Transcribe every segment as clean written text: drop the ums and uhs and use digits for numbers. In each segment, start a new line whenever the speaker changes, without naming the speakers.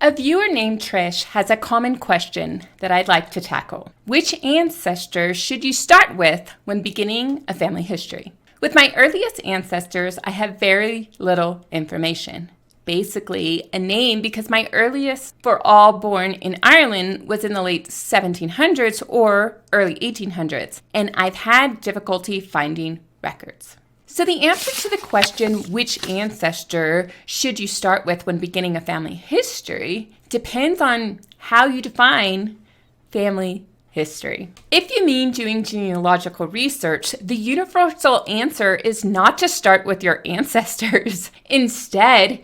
A viewer named Trish has a common question that I'd like to tackle. Which ancestor should you start with when beginning a family history? With my earliest ancestors, I have very little information. Basically, a name because my earliest were all born in Ireland was in the late 1700s or early 1800s, and I've had difficulty finding records. So the answer to the question, which ancestor should you start with when beginning a family history, depends on how you define family history. If you mean doing genealogical research, the universal answer is not to start with your ancestors. Instead,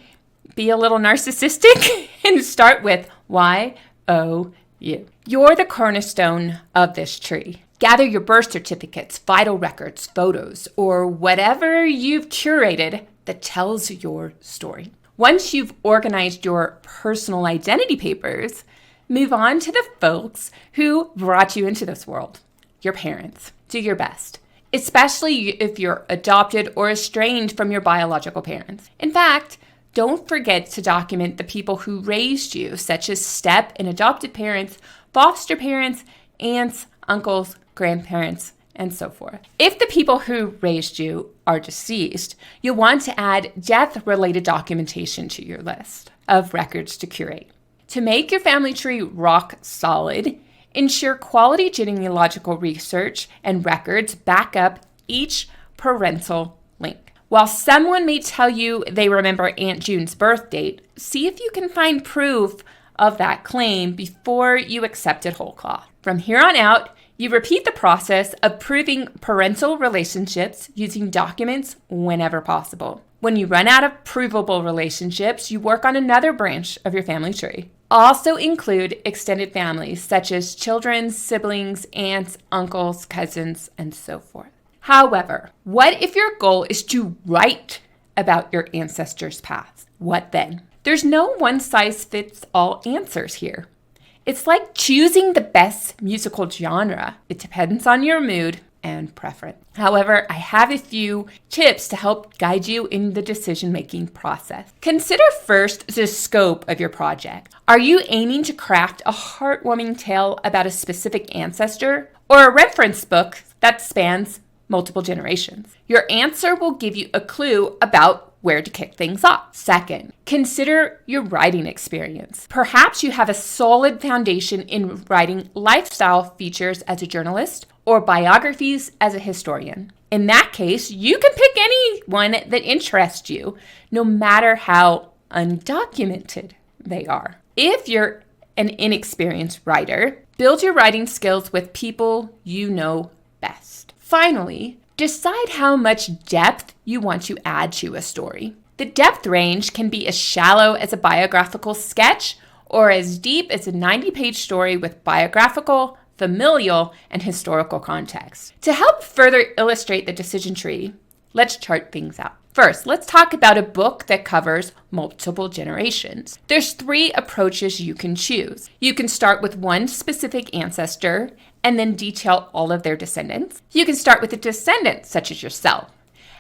be a little narcissistic and start with Y-O-U. You're the cornerstone of this tree. Gather your birth certificates, vital records, photos, or whatever you've curated that tells your story. Once you've organized your personal identity papers, move on to the folks who brought you into this world, your parents. Do your best, especially if you're adopted or estranged from your biological parents. In fact, don't forget to document the people who raised you, such as step and adopted parents, foster parents, aunts, uncles, grandparents, and so forth. If the people who raised you are deceased, you'll want to add death-related documentation to your list of records to curate. To make your family tree rock solid, ensure quality genealogical research and records back up each parental link. While someone may tell you they remember Aunt June's birth date, see if you can find proof of that claim before you accept it whole cloth. From here on out, you repeat the process of proving parental relationships using documents whenever possible. When you run out of provable relationships, you work on another branch of your family tree. Also include extended families such as children, siblings, aunts, uncles, cousins, and so forth. However, what if your goal is to write about your ancestors' past? What then? There's no one-size-fits-all answers here. It's like choosing the best musical genre. It depends on your mood and preference. However, I have a few tips to help guide you in the decision-making process. Consider first the scope of your project. Are you aiming to craft a heartwarming tale about a specific ancestor or a reference book that spans multiple generations? Your answer will give you a clue about where to kick things off. Second, consider your writing experience. Perhaps you have a solid foundation in writing lifestyle features as a journalist or biographies as a historian. In that case, you can pick any one that interests you, no matter how undocumented they are. If you're an inexperienced writer, build your writing skills with people you know best. Finally, decide how much depth you want to add to a story. The depth range can be as shallow as a biographical sketch or as deep as a 90-page story with biographical, familial, and historical context. To help further illustrate the decision tree, let's chart things out. First, let's talk about a book that covers multiple generations. There's 3 approaches you can choose. You can start with one specific ancestor and then detail all of their descendants. You can start with a descendant, such as yourself,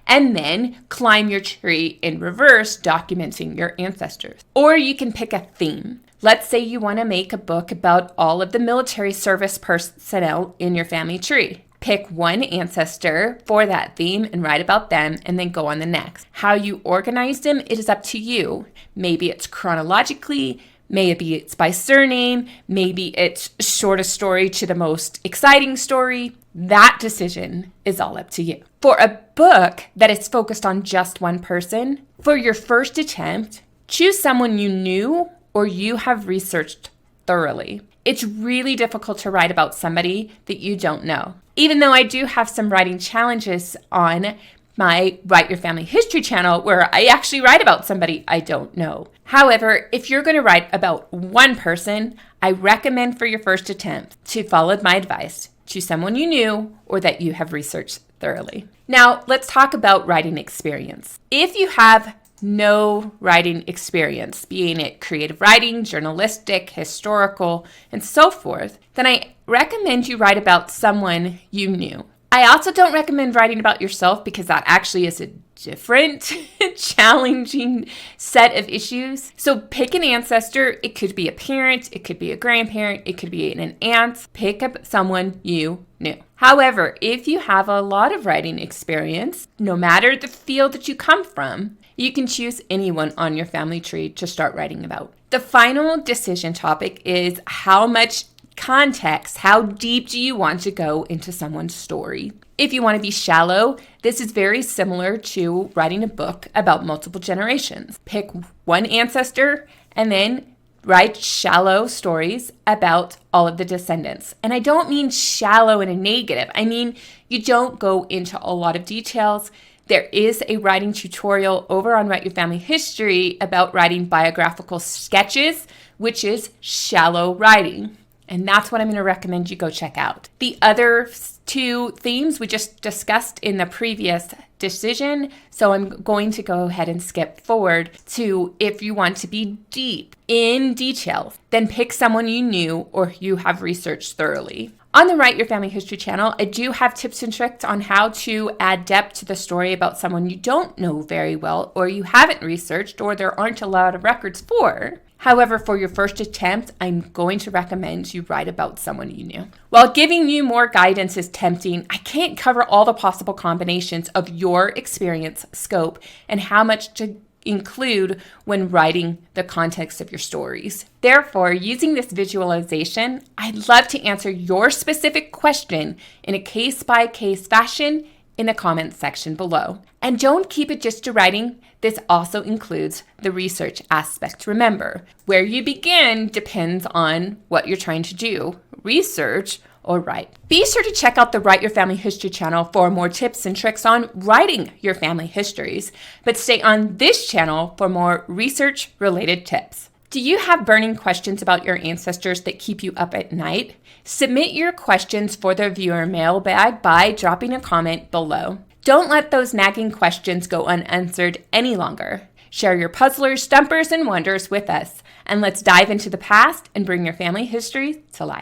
and then climb your tree in reverse, documenting your ancestors. Or you can pick a theme. Let's say you want to make a book about all of the military service personnel in your family tree. Pick one ancestor for that theme and write about them, and then go on the next. How you organize them, it is up to you. Maybe it's chronologically, maybe it's by surname, maybe it's shortest story to the most exciting story. That decision is all up to you. For a book that is focused on just one person, for your first attempt, choose someone you knew or you have researched thoroughly. It's really difficult to write about somebody that you don't know. Even though I do have some writing challenges on my Write Your Family History channel where I actually write about somebody I don't know. However, if you're going to write about one person, I recommend for your first attempt to follow my advice. Choose someone you knew or that you have researched thoroughly. Now, let's talk about writing experience. If you have no writing experience, being it creative writing, journalistic, historical, and so forth, then I recommend you write about someone you knew. I also don't recommend writing about yourself because that actually is a different challenging set of issues. So pick an ancestor. It could be a parent, it could be a grandparent, it could be an aunt. Pick up someone you knew. However, if you have a lot of writing experience, no matter the field that you come from, you can choose anyone on your family tree to start writing about. The final decision topic is how much context, how deep do you want to go into someone's story? If you want to be shallow, this is very similar to writing a book about multiple generations. Pick one ancestor and then write shallow stories about all of the descendants. And I don't mean shallow in a negative. I mean, you don't go into a lot of details. There is a writing tutorial over on Write Your Family History about writing biographical sketches, which is shallow writing. And that's what I'm going to recommend you go check out. The other two themes we just discussed in the previous decision, so I'm going to go ahead and skip forward to if you want to be deep in detail, then pick someone you knew or you have researched thoroughly. On the Write Your Family History channel, I do have tips and tricks on how to add depth to the story about someone you don't know very well or you haven't researched or there aren't a lot of records for. However, for your first attempt, I'm going to recommend you write about someone you knew. While giving you more guidance is tempting, I can't cover all the possible combinations of your experience, scope, and how much to include when writing the context of your stories. Therefore, using this visualization, I'd love to answer your specific question in a case-by-case fashion in the comments section below. And don't keep it just to writing. This also includes the research aspect. Remember, where you begin depends on what you're trying to do, research or write. Be sure to check out the Write Your Family History channel for more tips and tricks on writing your family histories, but stay on this channel for more research-related tips. Do you have burning questions about your ancestors that keep you up at night? Submit your questions for the viewer mailbag by dropping a comment below. Don't let those nagging questions go unanswered any longer. Share your puzzlers, stumpers, and wonders with us, and let's dive into the past and bring your family history to life.